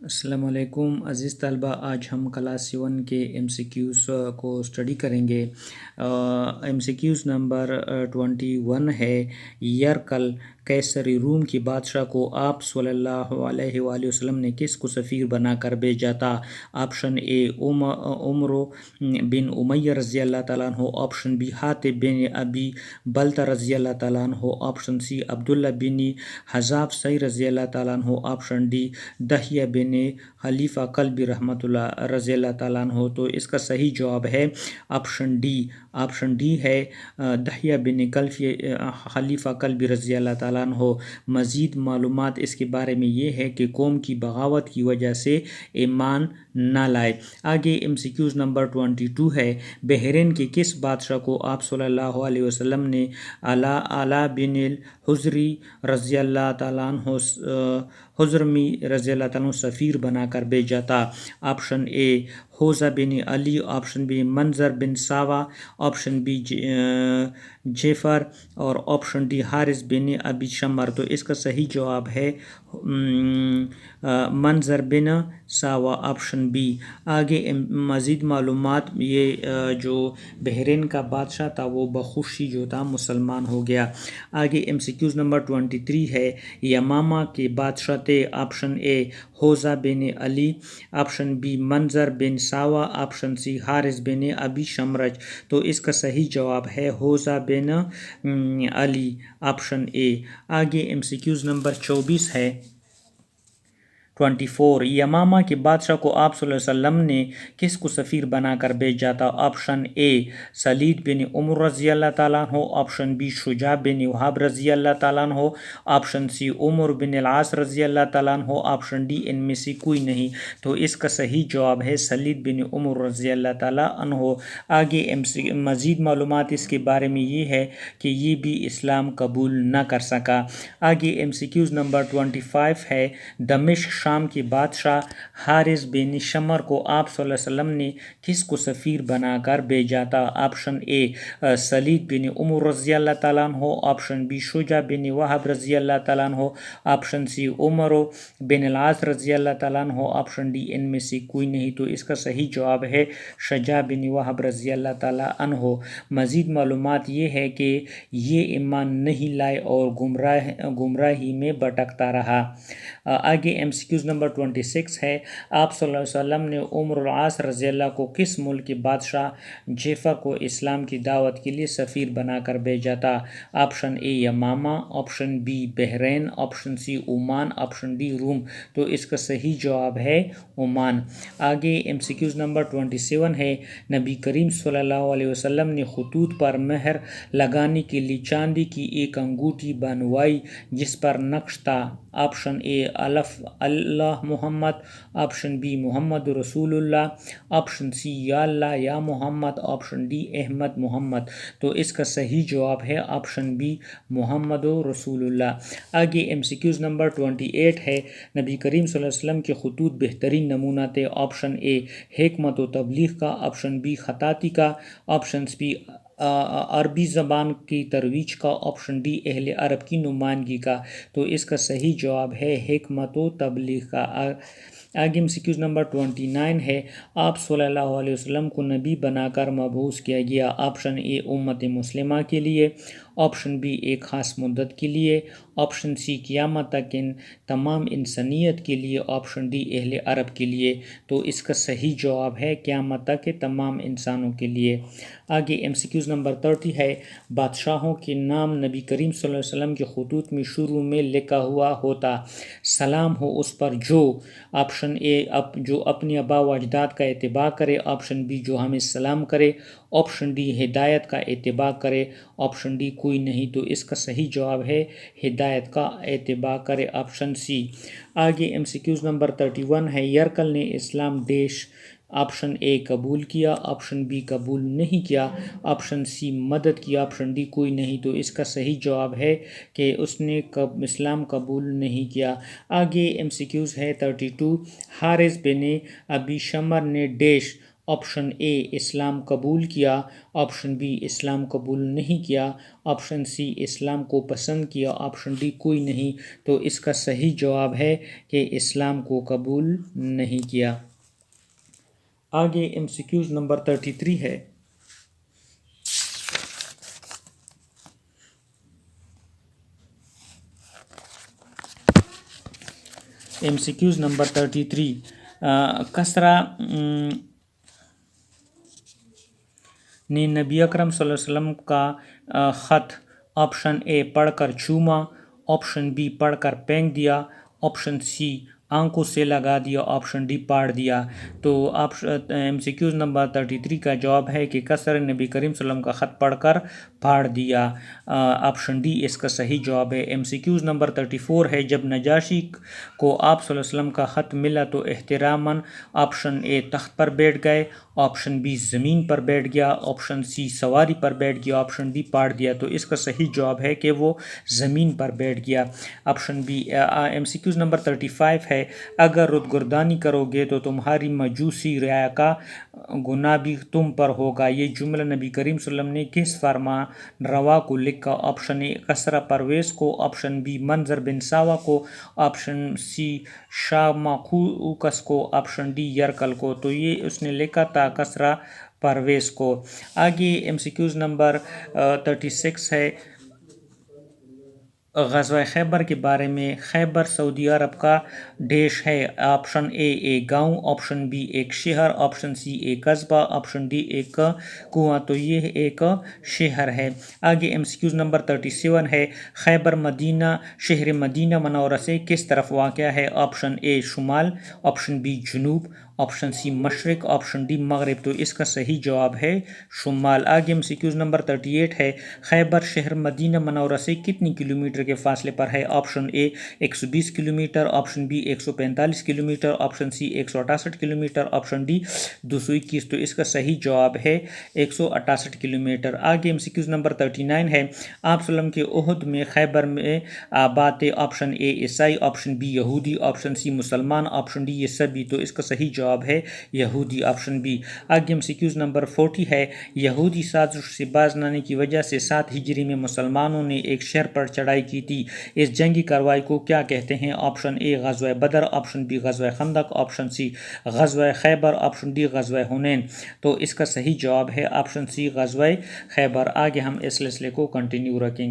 السلام علیکم عزیز طلبہ، آج ہم کلاس 7 کے ایم سی کیوز کو اسٹڈی کریں گے۔ ایم سی کیوز نمبر 21 ہے، یرکل قیصر روم کی بادشاہ کو آپ صلی اللہ علیہ وآلہ وسلم نے کس کو سفیر بنا کر بھیجا تھا؟ آپشن اے عمر بن امیہ رضی اللہ تعالیٰ عنہ، آپشن بی حاتب بن ابی بلتہ رضی اللہ تعالیٰ عنہ، آپشن سی عبداللہ بن حذافصی رضی اللہ تعالیٰ عنہ، آپشن ڈی دحیہ بن خلیفہ قلبی رحمۃ اللہ رضی اللہ تعالیٰ عنہ۔ تو اس کا صحیح جواب ہے آپشن ڈی ہے دحیہ بن خلیفہ قلبی رضی اللہ تعالیٰ عنہ۔ مزید معلومات اس کے بارے میں یہ ہے کہ قوم کی بغاوت کی وجہ سے ایمان نہ لائے۔ آگے ایم سی کیوز نمبر 22 ہے، بحرین کے کس بادشاہ کو آپ صلی اللہ علیہ وسلم نے علا بن الحضری رضی اللہ تعالیٰ عنہ حضرمی رضی اللہ تعالیٰ عنہ سفیر بنا کر بھیجا تھا؟ آپشن اے حوزہ بن علی، آپشن بی منظر بن ساوا، آپشن بی جعفر اور آپشن ڈی حارث بن ابی شمر۔ تو اس کا صحیح جواب ہے منظر بن ساوا، آپشن بی۔ آگے مزید معلومات، یہ جو بحرین کا بادشاہ تھا وہ بخوشی جو تھا مسلمان ہو گیا۔ آگے ایم سی کیوز نمبر 23 ہے، یمامہ کے بادشاہ تھے؟ آپشن اے حوزہ بن علی، آپشن بی منظر بن ساوا، آپشن سی حارث بن ابی شمرج۔ تو اس کا صحیح جواب ہے حوزہ بن علی، آپشن اے۔ آگے ایم سی کیوز نمبر 24 ہے، 24، یمامہ کے بادشاہ کو آپ صلی اللہ علیہ وسلم نے کس کو سفیر بنا کر بھیجا تھا؟ آپشن اے سلید بن عمر رضی اللہ تعالیٰ عنہ، آپشن بی شجاع بن وہاب رضی اللہ تعالیٰ عنہ، آپشن سی عمر بن العاص رضی اللہ تعالیٰ عنہ، آپشن ڈی ان میں سے کوئی نہیں۔ تو اس کا صحیح جواب ہے سلید بن عمر رضی اللہ تعالیٰ عنہ۔ آگے مزید معلومات اس کے بارے میں یہ ہے کہ یہ بھی اسلام قبول نہ کر سکا۔ آگے ایم سی کیوز نمبر 25 ہے، دمشق شام کے بادشاہ حارث بن شمر کو آپ صلی اللہ علیہ وسلم نے کس کو سفیر بنا کر بھیجا تھا؟ آپشن اے سلید بن عمر رضی اللہ تعالیٰ عنہ، آپشن بی شجاع بن وہاب رضی اللہ تعالیٰ عنہ، آپشن سی عمر بن العاص رضی اللہ تعالیٰ عنہ، آپشن ڈی ان میں سے کوئی نہیں۔ تو اس کا صحیح جواب ہے شجاع بن وہاب رضی اللہ تعالیٰ عنہ۔ مزید معلومات یہ ہے کہ یہ ایمان نہیں لائے اور گمراہی میں بھٹکتا رہا۔ آگے ایم سی کیوز نمبر 26 ہے، آپ صلی اللہ علیہ وسلم نے عمر العاص رضی اللہ کو کس ملک کے بادشاہ جعفر کو اسلام کی دعوت کے لیے سفیر بنا کر بھیجا تھا؟ Option A Yamamah, option B Bahrain, option C Oman, option D Rome. تو اس کا صحیح جواب ہے عمان۔ آگے ایم سی کیوز نمبر 27 ہے، نبی کریم صلی اللہ علیہ وسلم نے خطوط پر مہر لگانے کے لیے چاندی کی ایک انگوٹھی بنوائی جس پر نقش تھا؟ آپشن اے اللہ محمد، آپشن بی محمد رسول اللہ، آپشن سی یا اللہ یا محمد، آپشن ڈی احمد محمد۔ تو اس کا صحیح جواب ہے آپشن بی محمد رسول اللہ۔ آگے ایم سی کیوز نمبر 28 ہے، نبی کریم صلی اللہ علیہ وسلم کے خطوط بہترین نمونہ تھے؟ آپشن اے حکمت و تبلیغ کا، آپشن بی خطاطی کا، آپشن بی عربی زبان کی ترویج کا، آپشن ڈی اہل عرب کی نمائندگی کا۔ تو اس کا صحیح جواب ہے حکمت و تبلیغ کا۔ آگے ایم سی کیوز نمبر 29 ہے، آپ صلی اللہ علیہ وسلم کو نبی بنا کر مبعوث کیا گیا؟ آپشن اے امت مسلمہ کے لیے، آپشن بی ایک خاص مدت کے لیے، آپشن سی قیامت تک تمام انسانیت کے لیے، آپشن ڈی اہل عرب کے لیے۔ تو اس کا صحیح جواب ہے قیامت تک تمام انسانوں کے لیے۔ آگے ایم سی کیوز نمبر 30 ہے، بادشاہوں کے نام نبی کریم صلی اللہ علیہ وسلم کے خطوط میں شروع میں لکھا ہوا ہوتا، سلام ہو اس پر جو، آپشن اے جو اپنے آباء و اجداد کا اتباع کرے، آپشن بی جو ہمیں سلام کرے، آپشن ڈی ہدایت کا اتباع کرے، آپشن ڈی کوئی نہیں۔ تو اس کا صحیح جواب ہے ہدایت کا اتباع کرے، آپشن سی۔ آگے ایم سی کیوز نمبر 31 ہے، یرکل نے اسلام ڈیش، آپشن اے قبول کیا، آپشن بی قبول نہیں کیا، آپشن سی مدد کی، آپشن ڈی کوئی نہیں۔ تو اس کا صحیح جواب ہے کہ اس نے اسلام قبول نہیں کیا۔ آگے ایم سی کیوز ہے 32، حارث بن ابی شمر نے ڈیش آپشن اے اسلام قبول کیا، آپشن بی اسلام قبول نہیں کیا، آپشن سی اسلام کو پسند کیا، آپشن ڈی کوئی نہیں۔ تو اس کا صحیح جواب ہے کہ اسلام کو قبول نہیں کیا۔ آگے MCQs نمبر 33 ہے۔ MCQs نمبر 33 کسرا نے نبی اکرم صلی اللہ علیہ وسلم کا خط آپشن اے پڑھ کر چوما، آپشن بی پڑھ کر پھینک دیا، آپشن سی آنکھوں سے لگا دیا، آپشن ڈی پاڑ دیا۔ تو MCQs نمبر 33 کا جواب ہے کہ کسر نبی کریم صلی اللہ علیہ وسلم کا خط پڑھ کر پھاڑ دیا، آپشن ڈی اس کا صحیح جواب ہے۔ MCQs نمبر 34 ہے، جب نجاشی کو آپ صلی اللہ علیہ وسلم کا خط ملا تو احتراماً آپشن اے تخت پر بیٹھ گئے، آپشن بی زمین پر بیٹھ گیا، آپشن سی سواری پر بیٹھ گیا، آپشن ڈی پاڑ دیا۔ تو اس کا صحیح جواب ہے کہ وہ زمین پر بیٹھ گیا، آپشن بی۔ MCQs نمبر 35 ہے، اگر رودگردانی کرو گے تو تمہاری مجوسی رعایا کا گناہ بھی تم پر ہوگا۔ یہ جملہ نبی کریم صلی اللہ علیہ وسلم نے کس فرمان روا کو لکھا؟ آپشن اے کسرا پرویز کو، آپشن بی منظر بن ساوا کو، آپشن سی شاہ مخوقس کو، آپشن ڈی یرکل کو۔ تو یہ اس نے لکھا تھا کسرا پرویز کو۔ آگے MCQs نمبر 36 ہے، غزوہ خیبر کے بارے میں۔ خیبر سعودی عرب کا ڈیش ہے، آپشن اے ایک گاؤں، آپشن بی ایک شہر، آپشن سی ایک قصبہ، آپشن ڈی ایک کنواں۔ تو یہ ایک شہر ہے۔ آگے MCQs نمبر 37 ہے، خیبر مدینہ شہر مدینہ منورہ سے کس طرف واقع ہے؟ آپشن اے شمال، آپشن بی جنوب، آپشن سی مشرق، آپشن ڈی مغرب۔ تو اس کا صحیح جواب ہے شمال۔ آگے MCQs نمبر 38 ہے، خیبر شہر مدینہ منورہ سے کتنی کلومیٹر کے فاصلے پر ہے؟ Option A 120 kilometre, option B 145 kilometre, option C 168 kilometre, option D 221۔ تو اس کا صحیح جواب ہے 168 کلومیٹر۔ آگے MCQs نمبر 39 ہے، آپ صلی اللہ علیہ وسلم کے عہد میں خیبر میں آباد تھے، آپشن اے عیسائی، آپشن بی یہودی، آپشن سی مسلمان، آپشن ڈی یہ سبھی۔ تو اس کا صحیح جواب ہے یہودی، آپشن بی۔ آگے MCQs نمبر 40 ہے، یہودی سازش سے باز نہ آنے کی وجہ سے 7 ہجری میں مسلمانوں نے ایک شہر پر چڑھائی کی تھی، اس جنگی کارروائی کو کیا کہتے ہیں؟ آپشن اے غزوہ بدر، آپشن بی غزوہ خندق، آپشن سی غزوہ خیبر، آپشن ڈی غزوہ حنین۔ تو اس کا صحیح جواب ہے آپشن سی غزوہ خیبر۔ آگے ہم اس سلسلے کو کنٹینیو رکھیں گے۔